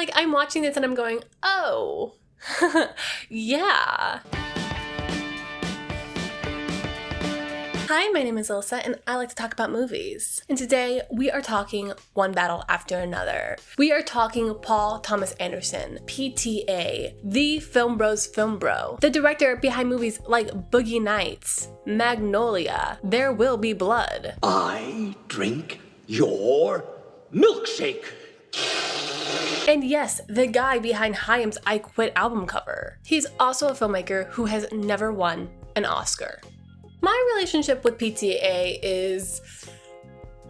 like, I'm watching this and I'm going, oh, yeah. Hi, my name is Alyssa, and I like to talk about movies. And today, we are talking One Battle After Another. We are talking Paul Thomas Anderson, PTA, the Film Bros Film Bro, the director behind movies like Boogie Nights, Magnolia, There Will Be Blood. I drink your milkshake. And yes, the guy behind Haim's I Quit album cover. He's also a filmmaker who has never won an Oscar. My relationship with PTA is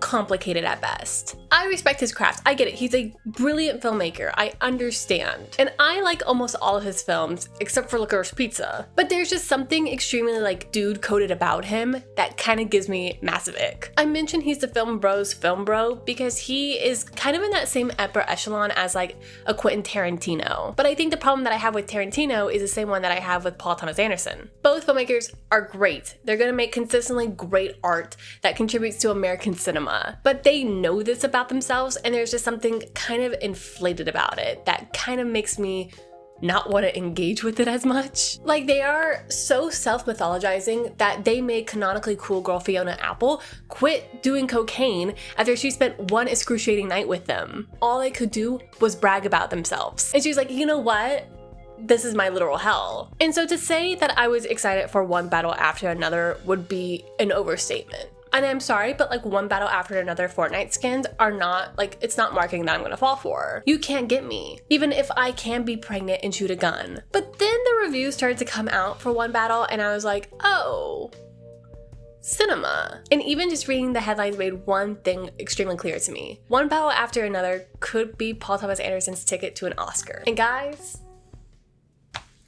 complicated at best. I respect his craft. I get it. He's a brilliant filmmaker. I understand. And I like almost all of his films, except for Licorice Pizza. But there's just something extremely like dude-coded about him that kind of gives me massive ick. I mentioned he's the Film Bros Film Bro because he is kind of in that same upper echelon as like a Quentin Tarantino. But I think the problem that I have with Tarantino is the same one that I have with Paul Thomas Anderson. Both filmmakers are great. They're gonna make consistently great art that contributes to American cinema. But they know this about themselves, and there's just something kind of inflated about it that kind of makes me not want to engage with it as much. Like, they are so self-mythologizing that they made canonically cool girl Fiona Apple quit doing cocaine after she spent one excruciating night with them. All they could do was brag about themselves. And she's like, you know what? This is my literal hell. And so to say that I was excited for One Battle After Another would be an overstatement. And I'm sorry, but like One Battle After Another Fortnite skins are not, like, it's not marketing that I'm gonna fall for. You can't get me, even if I can be pregnant and shoot a gun. But then the reviews started to come out for One Battle and I was like, oh, cinema. And even just reading the headlines made one thing extremely clear to me. One Battle After Another could be Paul Thomas Anderson's ticket to an Oscar. And guys,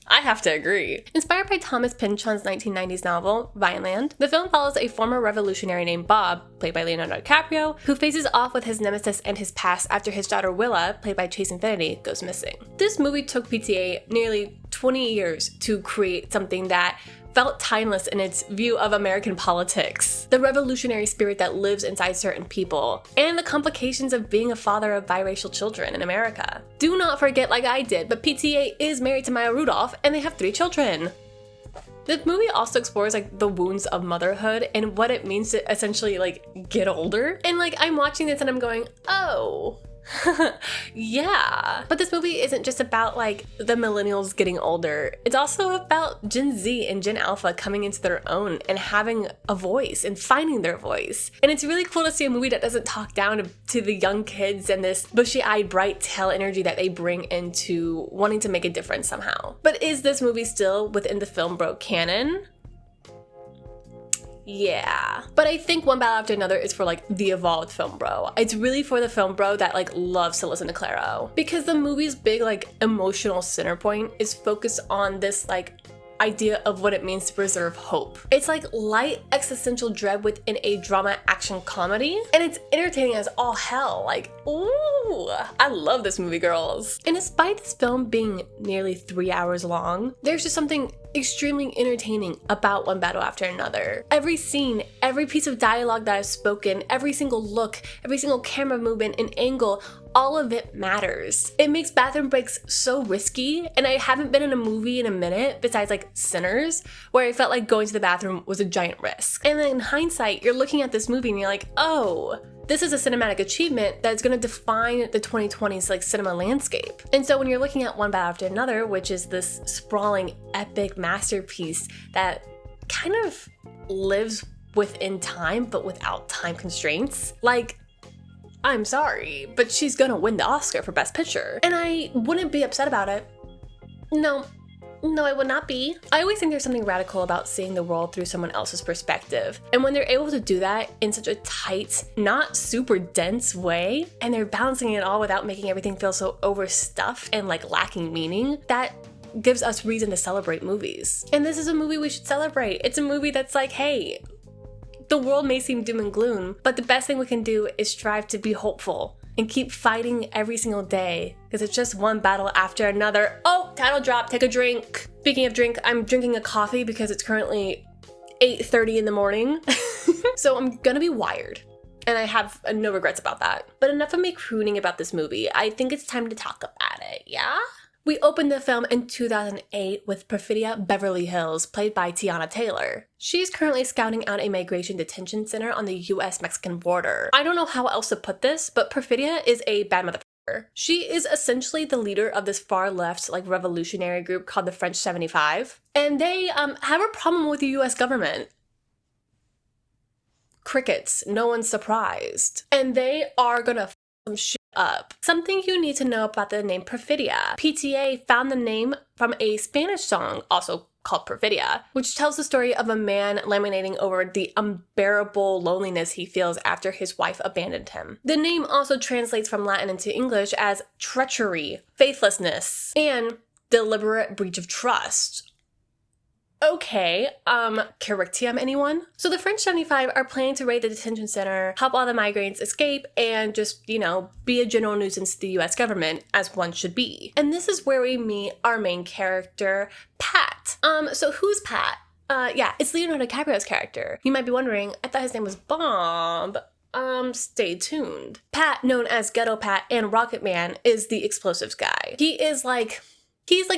I have to agree. Inspired by Thomas Pynchon's 1990s novel, Vineland, the film follows a former revolutionary named Bob, played by Leonardo DiCaprio, who faces off with his nemesis and his past after his daughter Willa, played by Chase Infinity, goes missing. This movie took PTA nearly 20 years to create something that felt timeless in its view of American politics, the revolutionary spirit that lives inside certain people, and the complications of being a father of biracial children in America. Do not forget, like I did, but PTA is married to Maya Rudolph and they have 3 children. The movie also explores like the wounds of motherhood and what it means to essentially like get older. And like I'm watching this and I'm going, oh, yeah. But this movie isn't just about like the millennials getting older. It's also about Gen Z and Gen Alpha coming into their own and having a voice and finding their voice. And it's really cool to see a movie that doesn't talk down to the young kids and this bushy-eyed, bright tail energy that they bring into wanting to make a difference somehow. But is this movie still within the Film Bro canon? Yeah. But I think One Battle After Another is for like the evolved film bro. It's really for the film bro that like loves to listen to Claro. Because the movie's big like emotional center point is focused on this like idea of what it means to preserve hope. It's like light existential dread within a drama action comedy, and it's entertaining as all hell. Like, ooh, I love this movie, girls. And despite this film being nearly 3 hours long, there's just something extremely entertaining about One Battle After Another. Every scene, every piece of dialogue that is spoken, every single look, every single camera movement and angle, all of it matters. It makes bathroom breaks so risky, and I haven't been in a movie in a minute, besides like Sinners, where I felt like going to the bathroom was a giant risk. And then in hindsight, you're looking at this movie and you're like, oh, this is a cinematic achievement that's gonna define the 2020s like cinema landscape. And so when you're looking at One Battle After Another, which is this sprawling, epic masterpiece that kind of lives within time, but without time constraints, like, I'm sorry, but she's gonna win the Oscar for Best Picture. And I wouldn't be upset about it. No, I would not be. I always think there's something radical about seeing the world through someone else's perspective. And when they're able to do that in such a tight, not super dense way, and they're balancing it all without making everything feel so overstuffed and like lacking meaning, that gives us reason to celebrate movies. And this is a movie we should celebrate. It's a movie that's like, hey, the world may seem doom and gloom, but the best thing we can do is strive to be hopeful and keep fighting every single day, because it's just one battle after another. Oh, title drop, take a drink. Speaking of drink, I'm drinking a coffee because it's currently 8:30 in the morning. So I'm gonna be wired And I have no regrets about that. But enough of me crooning about this movie. I think it's time to talk about it, yeah? We opened the film in 2008 with Perfidia Beverly Hills, played by Tiana Taylor. She's currently scouting out a migration detention center on the US-Mexican border. I don't know how else to put this, but Perfidia is a bad motherfucker. She is essentially the leader of this far-left, revolutionary group called the French 75. And they have a problem with the US government. Crickets, no one's surprised. And they are gonna f some shit up. Something you need to know about the name Perfidia. PTA found the name from a Spanish song, also called Perfidia, which tells the story of a man lamenting over the unbearable loneliness he feels after his wife abandoned him. The name also translates from Latin into English as treachery, faithlessness, and deliberate breach of trust. Okay, curriculum anyone? So the French 75 are planning to raid the detention center, help all the migrants escape, and just, be a general nuisance to the US government, as one should be. And this is where we meet our main character, Pat. So who's Pat? Yeah, it's Leonardo DiCaprio's character. You might be wondering, I thought his name was Bob. Stay tuned. Pat, known as Ghetto Pat and Rocket Man, is the explosives guy. He's like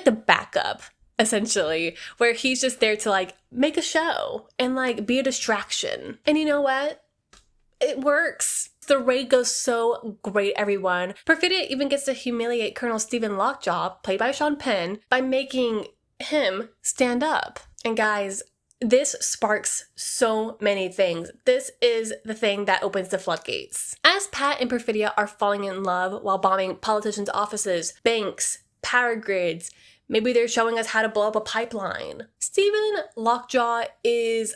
the backup, essentially, where he's just there to make a show and be a distraction. And you know what? It works. The raid goes so great, everyone. Perfidia even gets to humiliate Colonel Stephen Lockjaw, played by Sean Penn, by making him stand up. And guys, this sparks so many things. This is the thing that opens the floodgates. As Pat and Perfidia are falling in love while bombing politicians' offices, banks, power grids, maybe they're showing us how to blow up a pipeline, Stephen Lockjaw is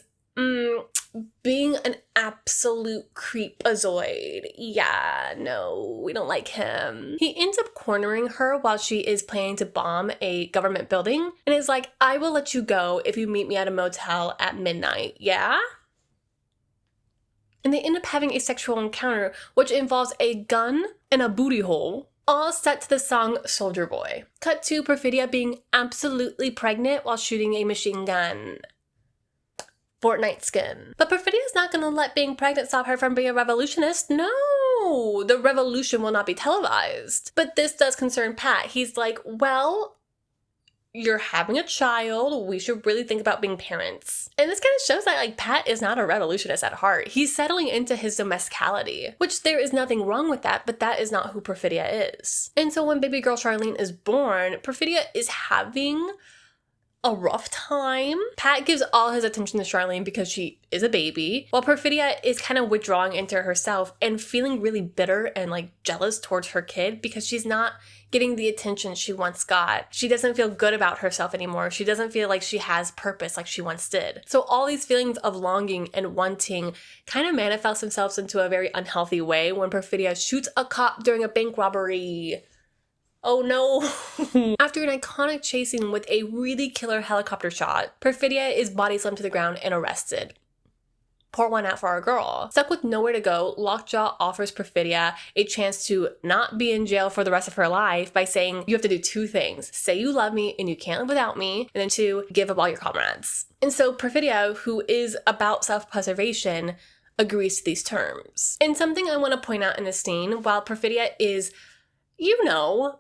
being an absolute creepazoid. Yeah, no, we don't like him. He ends up cornering her while she is planning to bomb a government building and is like, I will let you go if you meet me at a motel at midnight, yeah? And they end up having a sexual encounter which involves a gun and a booty hole, all set to the song Soldier Boy. Cut to Perfidia being absolutely pregnant while shooting a machine gun. Fortnite skin. But Perfidia's not gonna let being pregnant stop her from being a revolutionist. No! The revolution will not be televised. But this does concern Pat. He's like, well, you're having a child. We should really think about being parents. And this kind of shows that Pat is not a revolutionist at heart. He's settling into his domesticality, which there is nothing wrong with that, but that is not who Perfidia is. And so when baby girl Charlene is born, Perfidia is having a rough time. Pat gives all his attention to Charlene because she is a baby, while Perfidia is kind of withdrawing into herself and feeling really bitter and jealous towards her kid because she's not getting the attention she once got. She doesn't feel good about herself anymore. She doesn't feel like she has purpose like she once did. So all these feelings of longing and wanting kind of manifest themselves into a very unhealthy way when Perfidia shoots a cop during a bank robbery. Oh no. After an iconic chase scene with a really killer helicopter shot, Perfidia is body slammed to the ground and arrested. Pour one out for our girl. Stuck with nowhere to go, Lockjaw offers Perfidia a chance to not be in jail for the rest of her life by saying you have to do two things. Say you love me and you can't live without me, and then two, give up all your comrades. And so Perfidia, who is about self-preservation, agrees to these terms. And something I want to point out in this scene, while Perfidia is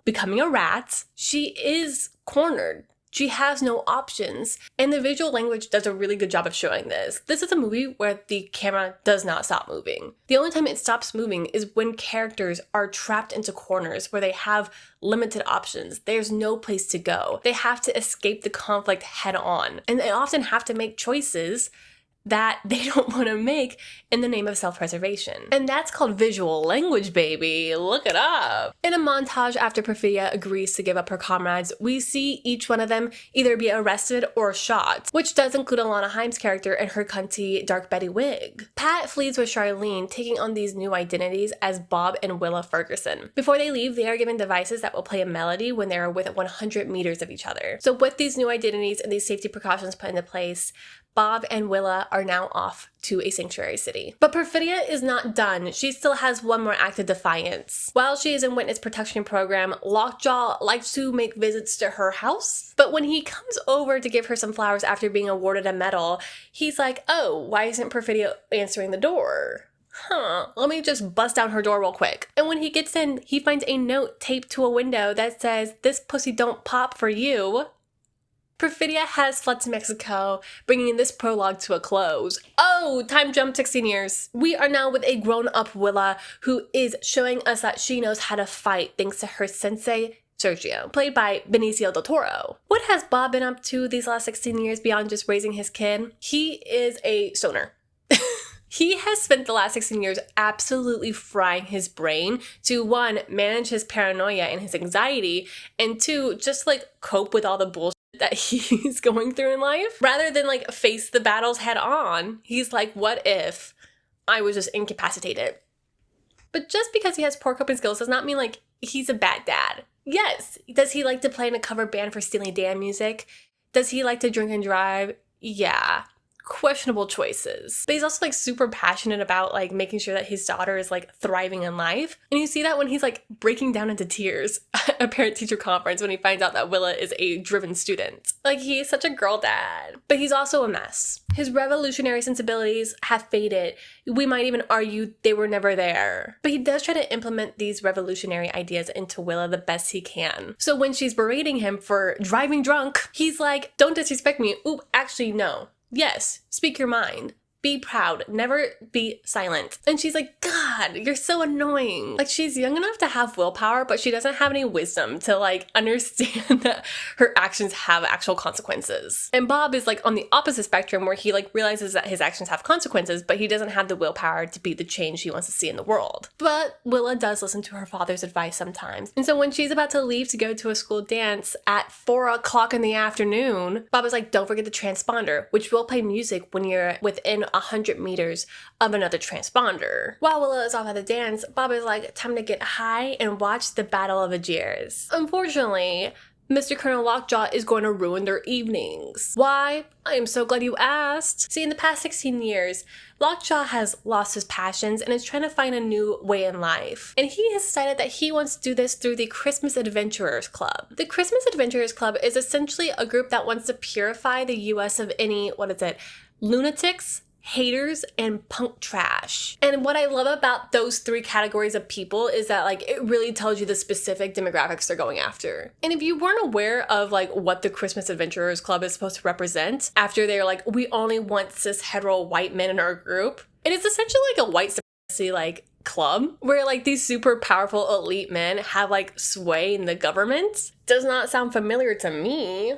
becoming a rat, she is cornered. She has no options. And the visual language does a really good job of showing this. This is a movie where the camera does not stop moving. The only time it stops moving is when characters are trapped into corners where they have limited options. There's no place to go. They have to escape the conflict head on. And they often have to make choices that they don't want to make in the name of self-preservation. And that's called visual language, baby. Look it up. In a montage after Perfidia agrees to give up her comrades, we see each one of them either be arrested or shot, which does include Alana Haim's character in her cunty Dark Betty wig. Pat flees with Charlene, taking on these new identities as Bob and Willa Ferguson. Before they leave, they are given devices that will play a melody when they are within 100 meters of each other. So with these new identities and these safety precautions put into place, Bob and Willa are now off to a sanctuary city. But Perfidia is not done. She still has one more act of defiance. While she is in witness protection program, Lockjaw likes to make visits to her house. But when he comes over to give her some flowers after being awarded a medal, he's like, oh, why isn't Perfidia answering the door? let me just bust down her door real quick. And when he gets in, he finds a note taped to a window that says, "This pussy don't pop for you." Perfidia has fled to Mexico, bringing this prologue to a close. Oh, time jump 16 years. We are now with a grown-up Willa who is showing us that she knows how to fight thanks to her sensei, Sergio, played by Benicio del Toro. What has Bob been up to these last 16 years beyond just raising his kid? He is a stoner. He has spent the last 16 years absolutely frying his brain to, one, manage his paranoia and his anxiety, and two, just like cope with all the bullshit that he's going through in life. Rather than like face the battles head on, he's like, what if I was just incapacitated? But just because he has poor coping skills does not mean like he's a bad dad. Yes, does he like to play in a cover band for Steely Dan music? Does he like to drink and drive? Yeah. Questionable choices. But he's also like super passionate about like making sure that his daughter is like thriving in life. And you see that when he's like breaking down into tears at a parent-teacher conference when he finds out that Willa is a driven student. Like, he is such a girl dad. But he's also a mess. His revolutionary sensibilities have faded. We might even argue they were never there. But he does try to implement these revolutionary ideas into Willa the best he can. So when she's berating him for driving drunk, he's like, "Don't disrespect me." Oop, actually, no. Yes, speak your mind. Be proud. Never be silent. And she's like, "God, you're so annoying." Like, she's young enough to have willpower, but she doesn't have any wisdom to like understand that her actions have actual consequences. And Bob is like on the opposite spectrum where he like realizes that his actions have consequences, but he doesn't have the willpower to be the change he wants to see in the world. But Willa does listen to her father's advice sometimes. And so when she's about to leave to go to a school dance at 4 o'clock in the afternoon, Bob is like, "Don't forget the transponder, which will play music when you're within 100 meters of another transponder." While Willa is off at the dance, Bob is like, "Time to get high and watch the Battle of Algiers." Unfortunately, Mr. Colonel Lockjaw is going to ruin their evenings. Why? I am so glad you asked. See, in the past 16 years, Lockjaw has lost his passions and is trying to find a new way in life. And he has decided that he wants to do this through the Christmas Adventurers Club. The Christmas Adventurers Club is essentially a group that wants to purify the US of any, lunatics, haters, and punk trash. And what I love about those three categories of people is that like it really tells you the specific demographics they're going after. And if you weren't aware of like what the Christmas Adventurers Club is supposed to represent, after they're like, "We only want cis hetero white men in our group," it is essentially like a white supremacy like club where like these super powerful elite men have like sway in the government. Does not sound familiar to me.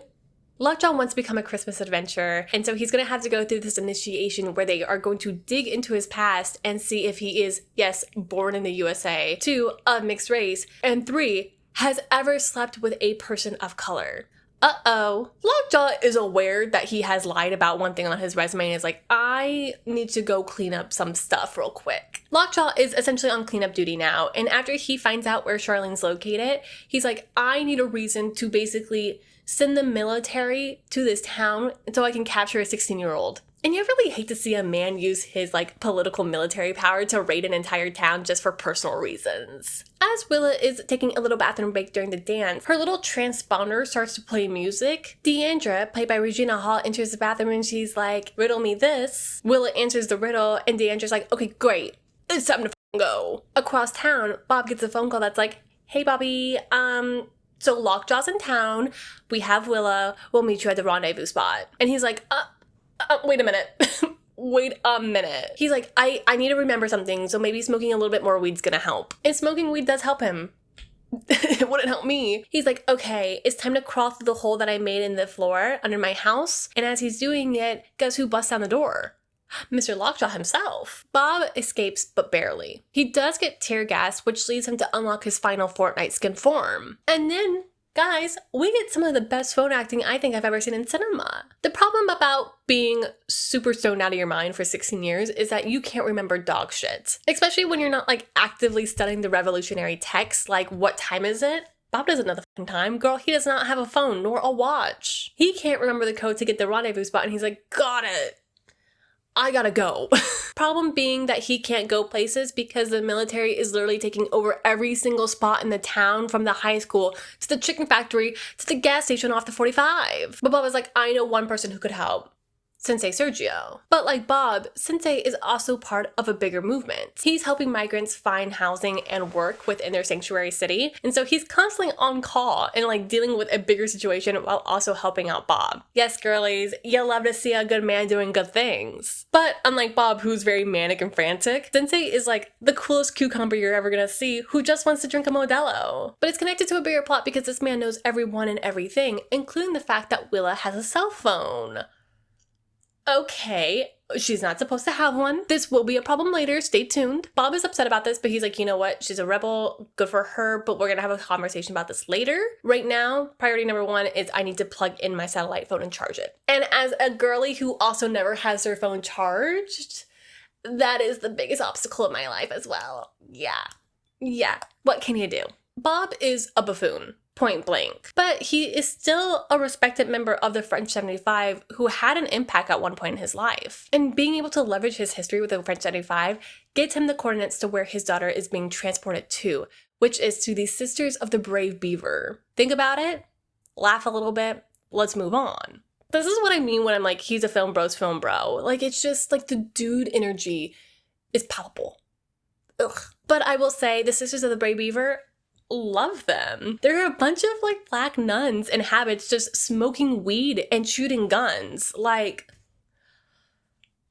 Lockjaw wants to become a Christmas adventurer, and so he's going to have to go through this initiation where they are going to dig into his past and see if he is, yes, born in the USA, 2, of mixed race, and 3, has ever slept with a person of color. Uh-oh. Lockjaw is aware that he has lied about one thing on his resume and is like, "I need to go clean up some stuff real quick." Lockjaw is essentially on cleanup duty now, and after he finds out where Charlene's located, he's like, "I need a reason to basically send the military to this town so I can capture a 16-year-old. And you really hate to see a man use his like political military power to raid an entire town just for personal reasons. As Willa is taking a little bathroom break during the dance, her little transponder starts to play music. Deandra, played by Regina Hall, enters the bathroom and she's like, "Riddle me this." Willa answers the riddle and Deandra's like, "Okay, great. It's time to go." Across town, Bob gets a phone call that's like, "Hey Bobby, so Lockjaw's in town. We have Willa. We'll meet you at the rendezvous spot." And he's like, wait a minute. Wait a minute. He's like, I need to remember something, so maybe smoking a little bit more weed's gonna help. And smoking weed does help him. It wouldn't help me. He's like, "Okay, it's time to crawl through the hole that I made in the floor under my house." And as he's doing it, guess who busts down the door? Mr. Lockjaw himself. Bob escapes, but barely. He does get tear gassed, which leads him to unlock his final Fortnite skin form. And then, guys, we get some of the best phone acting I think I've ever seen in cinema. The problem about being super stoned out of your mind for 16 years is that you can't remember dog shit. Especially when you're not like actively studying the revolutionary text, like what time is it? Bob doesn't know the fucking time. Girl, he does not have a phone nor a watch. He can't remember the code to get the rendezvous spot and he's like, "Got it. I gotta go." Problem being that he can't go places because the military is literally taking over every single spot in the town, from the high school to the chicken factory to the gas station off the 45. But Bob is like, "I know one person who could help." Sensei Sergio. But like Bob, Sensei is also part of a bigger movement. He's helping migrants find housing and work within their sanctuary city, and so he's constantly on call and like dealing with a bigger situation while also helping out Bob. Yes, girlies, you love to see a good man doing good things. But unlike Bob, who's very manic and frantic, Sensei is like the coolest cucumber you're ever gonna see who just wants to drink a Modelo. But it's connected to a bigger plot because this man knows everyone and everything, including the fact that Willa has a cell phone. Okay, she's not supposed to have one. This will be a problem later, stay tuned. Bob is upset about this, but he's like, you know what? She's a rebel, good for her, but we're gonna have a conversation about this later. Right now, priority number one is I need to plug in my satellite phone and charge it. And as a girly who also never has her phone charged, that is the biggest obstacle in my life as well. Yeah, what can you do? Bob is a buffoon. Point blank. But he is still a respected member of the French 75 who had an impact at one point in his life. And being able to leverage his history with the French 75 gets him the coordinates to where his daughter is being transported to, which is to the Sisters of the Brave Beaver. Think about it, laugh a little bit, let's move on. This is what I mean when I'm like, he's a film bro's film bro. Like, it's just like the dude energy is palpable. Ugh. But I will say, the Sisters of the Brave Beaver, love them. They're a bunch of like black nuns in habits just smoking weed and shooting guns. Like,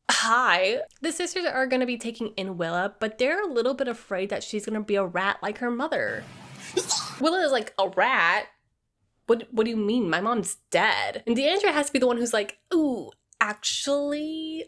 hi. The sisters are going to be taking in Willa, but they're a little bit afraid that she's going to be a rat like her mother. Willa is like, a rat? What do you mean? My mom's dead. And Deandra has to be the one who's like, ooh, actually...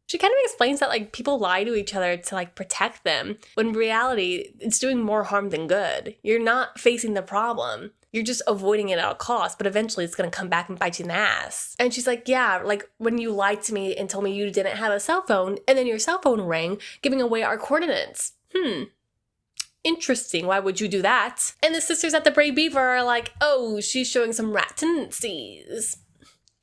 She kind of explains that like people lie to each other to like protect them, when in reality, it's doing more harm than good. You're not facing the problem. You're just avoiding it at all costs, but eventually it's going to come back and bite you in the ass. And she's like, yeah, like when you lied to me and told me you didn't have a cell phone, and then your cell phone rang, giving away our coordinates. Interesting. Why would you do that? And the sisters at the Brave Beaver are like, oh, she's showing some rat tendencies.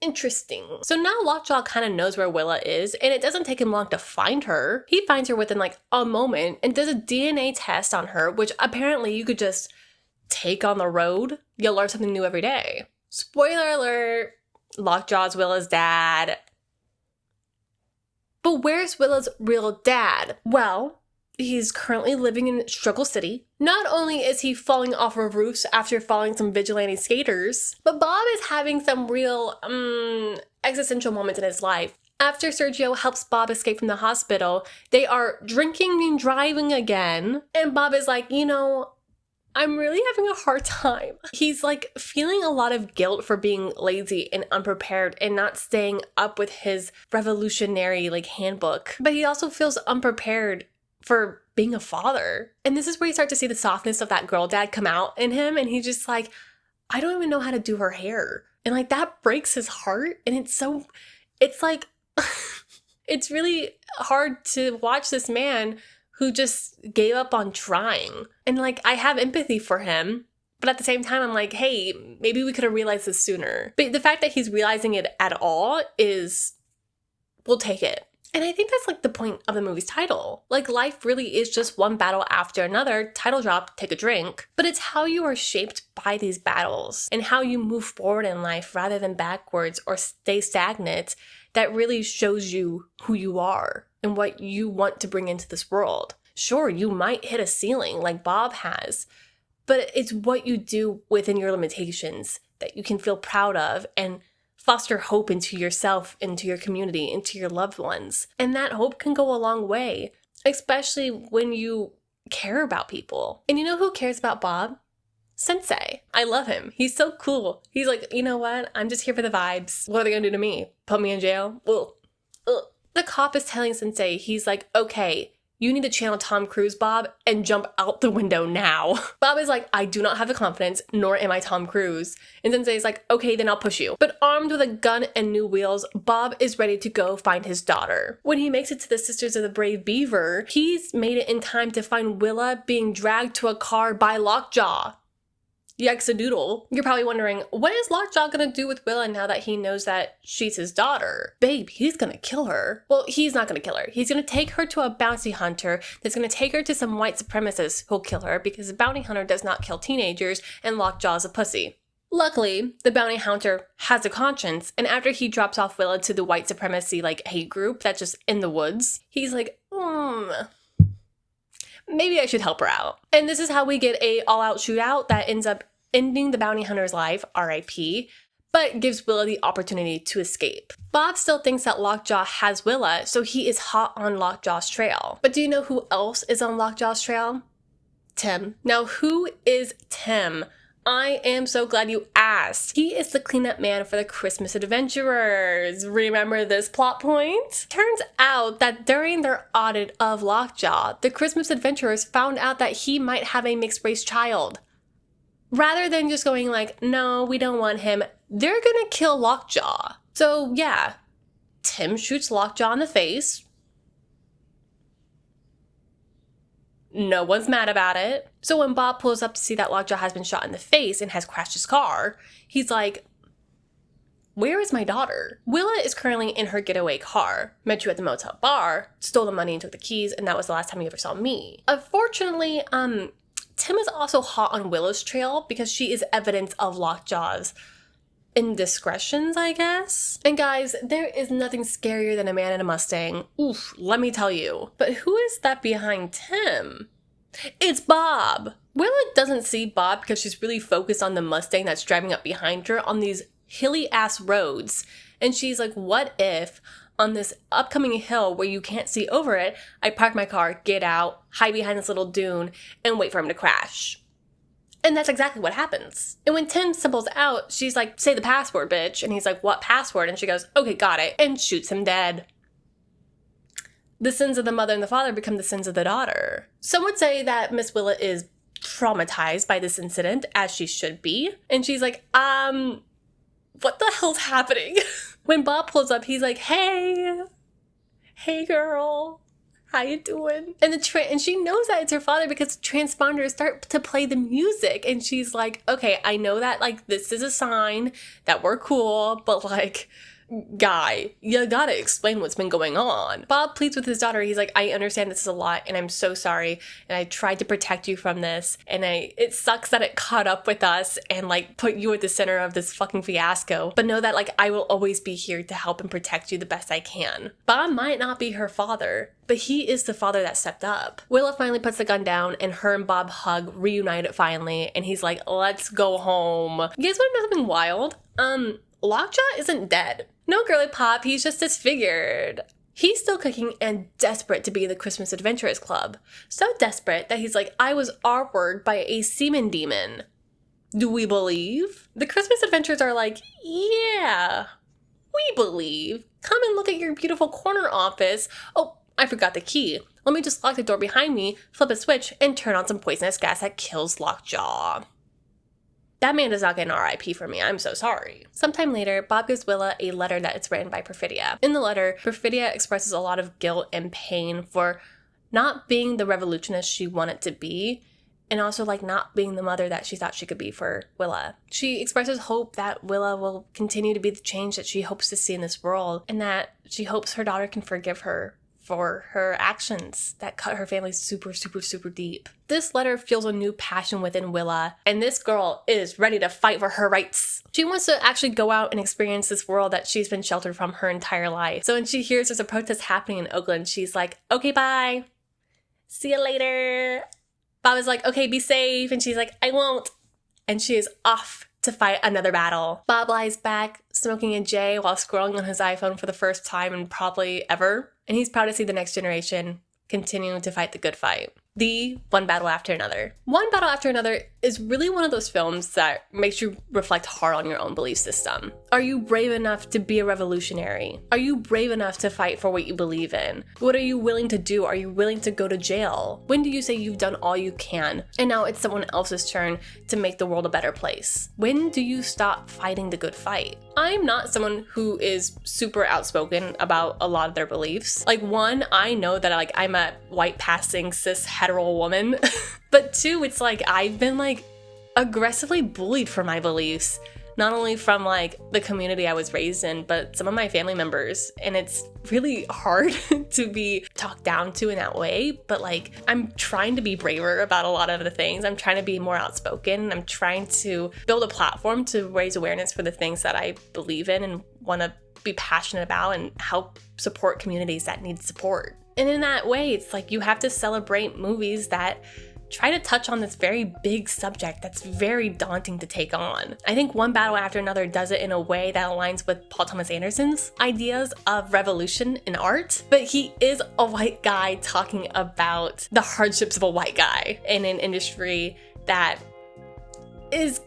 Interesting. So now Lockjaw kind of knows where Willa is, and it doesn't take him long to find her. He finds her within like a moment and does a DNA test on her, which apparently you could just take on the road. You'll learn something new every day. Spoiler alert, Lockjaw's Willa's dad. But where's Willa's real dad? Well, he's currently living in Struggle City. Not only is he falling off of roofs after following some vigilante skaters, but Bob is having some real, existential moments in his life. After Sergio helps Bob escape from the hospital, they are drinking and driving again, and Bob is like, you know, I'm really having a hard time. He's like feeling a lot of guilt for being lazy and unprepared and not staying up with his revolutionary like handbook. But he also feels unprepared for being a father. And this is where you start to see the softness of that girl dad come out in him. And he's just like, I don't even know how to do her hair. And like that breaks his heart. And it's like, it's really hard to watch this man who just gave up on trying. And like, I have empathy for him. But at the same time, I'm like, hey, maybe we could have realized this sooner. But the fact that he's realizing it at all is, we'll take it. And I think that's like the point of the movie's title. Like, life really is just one battle after another. Title drop, take a drink. But it's how you are shaped by these battles and how you move forward in life rather than backwards or stay stagnant that really shows you who you are and what you want to bring into this world. Sure, you might hit a ceiling like Bob has, but it's what you do within your limitations that you can feel proud of and foster hope into yourself, into your community, into your loved ones. And that hope can go a long way, especially when you care about people. And you know who cares about Bob? Sensei. I love him. He's so cool. He's like, you know what? I'm just here for the vibes. What are they gonna do to me? Put me in jail? Ugh. Ugh. The cop is telling Sensei, he's like, okay, you need to channel Tom Cruise, Bob, and jump out the window now. Bob is like, I do not have the confidence, nor am I Tom Cruise. And Sensei is like, okay, then I'll push you. But armed with a gun and new wheels, Bob is ready to go find his daughter. When he makes it to the Sisters of the Brave Beaver, he's made it in time to find Willa being dragged to a car by Lockjaw. Yikes-a-doodle. You're probably wondering, what is Lockjaw gonna do with Willa now that he knows that she's his daughter? Babe, he's gonna kill her. Well, he's not gonna kill her. He's gonna take her to a bounty hunter that's gonna take her to some white supremacists who'll kill her because a bounty hunter does not kill teenagers and Lockjaw's a pussy. Luckily, the bounty hunter has a conscience, and after he drops off Willa to the white supremacy hate group that's just in the woods, he's like, maybe I should help her out. And this is how we get a all-out shootout that ends up ending the bounty hunter's life, RIP, but gives Willa the opportunity to escape. Bob still thinks that Lockjaw has Willa, so he is hot on Lockjaw's trail. But do you know who else is on Lockjaw's trail? Tim. Now, who is Tim? I am so glad you asked. He is the cleanup man for the Christmas Adventurers. Remember this plot point? Turns out that during their audit of Lockjaw, the Christmas Adventurers found out that he might have a mixed race child. Rather than just going no, we don't want him, they're gonna kill Lockjaw. So yeah, Tim shoots Lockjaw in the face. No one's mad about it. So when Bob pulls up to see that Lockjaw has been shot in the face and has crashed his car, he's like, where is my daughter? Willa is currently in her getaway car, met you at the motel bar, stole the money and took the keys, and that was the last time you ever saw me. Unfortunately, Tim is also hot on Willa's trail because she is evidence of Lockjaw's indiscretions, I guess. And guys, there is nothing scarier than a man in a Mustang. Oof, let me tell you. But who is that behind Tim? It's Bob. Willa doesn't see Bob because she's really focused on the Mustang that's driving up behind her on these hilly ass roads. And she's like, what if on this upcoming hill where you can't see over it, I park my car, get out, hide behind this little dune, and wait for him to crash. And that's exactly what happens. And when Tim stumbles out, she's like, say the password, bitch. And he's like, what password? And she goes, okay, got it. And shoots him dead. The sins of the mother and the father become the sins of the daughter. Some would say that Miss Willa is traumatized by this incident, as she should be. And she's like, what the hell's happening? When Bob pulls up, he's like, hey girl. How you doing? And and she knows that it's her father because the transponders start to play the music. And she's like, okay, I know that this is a sign that we're cool, but guy, you gotta explain what's been going on. Bob pleads with his daughter. He's like, I understand this is a lot and I'm so sorry. And I tried to protect you from this. And it sucks that it caught up with us and put you at the center of this fucking fiasco. But know that I will always be here to help and protect you the best I can. Bob might not be her father, but he is the father that stepped up. Willa finally puts the gun down and her and Bob hug, reunited finally. And he's like, let's go home. You guys want to know something wild? Lockjaw isn't dead. No girly pop, he's just disfigured. He's still cooking and desperate to be in the Christmas Adventurers Club. So desperate that he's like, I was R-word by a semen demon. Do we believe? The Christmas Adventurers are like, yeah, we believe. Come and look at your beautiful corner office. Oh, I forgot the key. Let me just lock the door behind me, flip a switch, and turn on some poisonous gas that kills Lockjaw. That man does not get an RIP from me. I'm so sorry. Sometime later, Bob gives Willa a letter that is written by Perfidia. In the letter, Perfidia expresses a lot of guilt and pain for not being the revolutionist she wanted to be, and also not being the mother that she thought she could be for Willa. She expresses hope that Willa will continue to be the change that she hopes to see in this world, and that she hopes her daughter can forgive her for her actions that cut her family super, super, super deep. This letter fuels a new passion within Willa, and this girl is ready to fight for her rights. She wants to actually go out and experience this world that she's been sheltered from her entire life. So when she hears there's a protest happening in Oakland, she's like, okay, bye. See you later. Bob is like, okay, be safe. And she's like, I won't. And she is off to fight another battle. Bob lies back, smoking a J while scrolling on his iPhone for the first time and probably ever. And he's proud to see the next generation continuing to fight the good fight. The One Battle After Another. One Battle After Another is really one of those films that makes you reflect hard on your own belief system. Are you brave enough to be a revolutionary? Are you brave enough to fight for what you believe in? What are you willing to do? Are you willing to go to jail? When do you say you've done all you can and now it's someone else's turn to make the world a better place? When do you stop fighting the good fight? I'm not someone who is super outspoken about a lot of their beliefs. One, I know that I'm a white passing cis hetero woman, but two, it's I've been aggressively bullied for my beliefs not only from like the community I was raised in, but some of my family members. And it's really hard to be talked down to in that way. But like, I'm trying to be braver about a lot of the things. I'm trying to be more outspoken. I'm trying to build a platform to raise awareness for the things that I believe in and want to be passionate about and help support communities that need support. And in that way, it's like you have to celebrate movies that try to touch on this very big subject that's very daunting to take on. I think One Battle After Another does it in a way that aligns with Paul Thomas Anderson's ideas of revolution in art, but he is a white guy talking about the hardships of a white guy in an industry that is,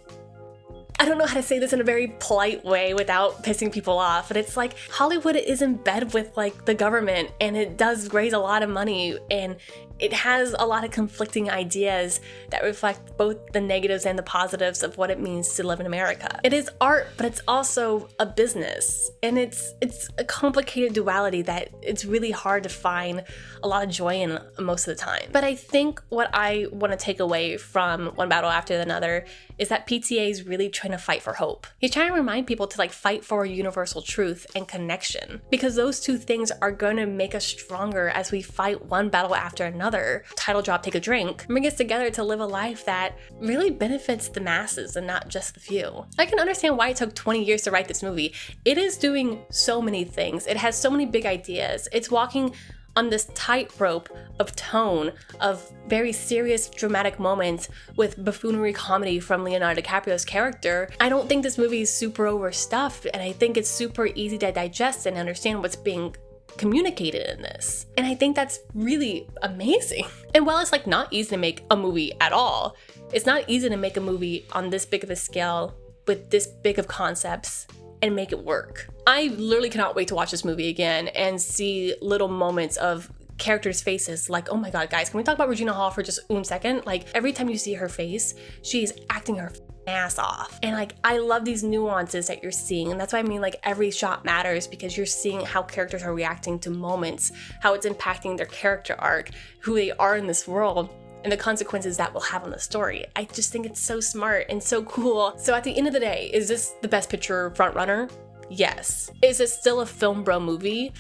I don't know how to say this in a very polite way without pissing people off, but it's like Hollywood is in bed with like the government, and it does raise a lot of money, and it has a lot of conflicting ideas that reflect both the negatives and the positives of what it means to live in America. It is art, but it's also a business, and it's a complicated duality that it's really hard to find a lot of joy in most of the time. But I think what I want to take away from One Battle After Another is that PTA is really trying to fight for hope. He's trying to remind people to like fight for universal truth and connection, because those two things are going to make us stronger as we fight one battle after another. Title drop, take a drink, bring us together to live a life that really benefits the masses and not just the few. I can understand why it took 20 years to write this movie. It is doing so many things. It has so many big ideas. It's walking on this tightrope of tone, of very serious dramatic moments with buffoonery comedy from Leonardo DiCaprio's character. I don't think this movie is super overstuffed, and I think it's super easy to digest and understand what's being communicated in this. And I think that's really amazing. And while it's like not easy to make a movie at all, it's not easy to make a movie on this big of a scale with this big of concepts and make it work. I literally cannot wait to watch this movie again and see little moments of characters' faces. Like, oh my god, guys, can we talk about Regina Hall for just 1 second? Like, every time you see her face, she's acting her ass off. And like, I love these nuances that you're seeing. And that's why I mean, like, every shot matters, because you're seeing how characters are reacting to moments, how it's impacting their character arc, who they are in this world, and the consequences that will have on the story. I just think it's so smart and so cool. So at the end of the day, is this the Best Picture frontrunner? Yes. Is it still a film bro movie?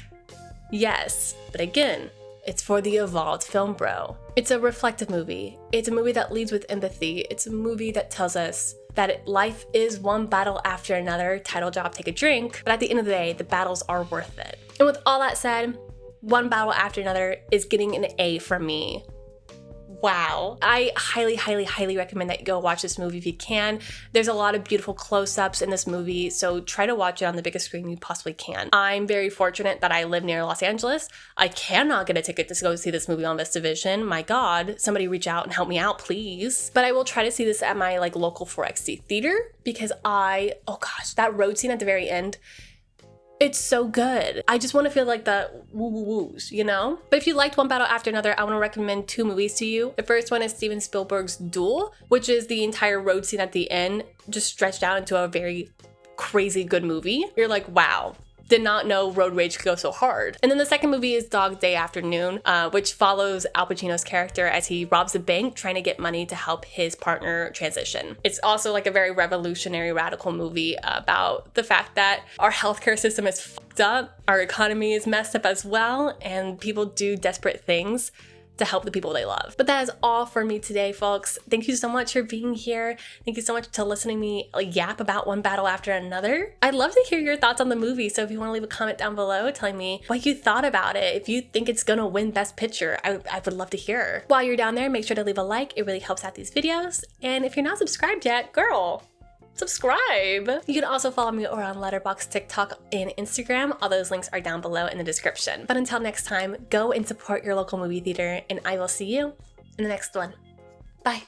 Yes. But again, it's for the evolved film bro. It's a reflective movie. It's a movie that leads with empathy. It's a movie that tells us that life is one battle after another, title drop, take a drink, but at the end of the day, the battles are worth it. And with all that said, One Battle After Another is getting an A from me. Wow. I highly, highly, highly recommend that you go watch this movie if you can. There's a lot of beautiful close-ups in this movie, so try to watch it on the biggest screen you possibly can. I'm very fortunate that I live near Los Angeles. I cannot get a ticket to go see this movie on VistaVision. My god, somebody reach out and help me out, please. But I will try to see this at my like local 4XD theater, because oh gosh, that road scene at the very end, it's so good. I just want to feel like the woo-woo-woos, you know? But if you liked One Battle After Another, I want to recommend 2 movies to you. The first one is Steven Spielberg's Duel, which is the entire road scene at the end just stretched out into a very crazy good movie. You're like, wow. Did not know road rage could go so hard. And then the second movie is Dog Day Afternoon, which follows Al Pacino's character as he robs a bank trying to get money to help his partner transition. It's also like a very revolutionary, radical movie about the fact that our healthcare system is fucked up, our economy is messed up as well, and people do desperate things to help the people they love. But that is all for me today, folks. Thank you so much for being here. Thank you so much to listening to me yap about One Battle After Another. I'd love to hear your thoughts on the movie, so if you want to leave a comment down below telling me what you thought about it, if you think it's gonna win Best Picture, I would love to hear. While you're down there, make sure to leave a like. It really helps out these videos. And if you're not subscribed yet, girl, subscribe. You can also follow me over on Letterboxd, TikTok, and Instagram. All those links are down below in the description. But until next time, go and support your local movie theater, and I will see you in the next one. Bye.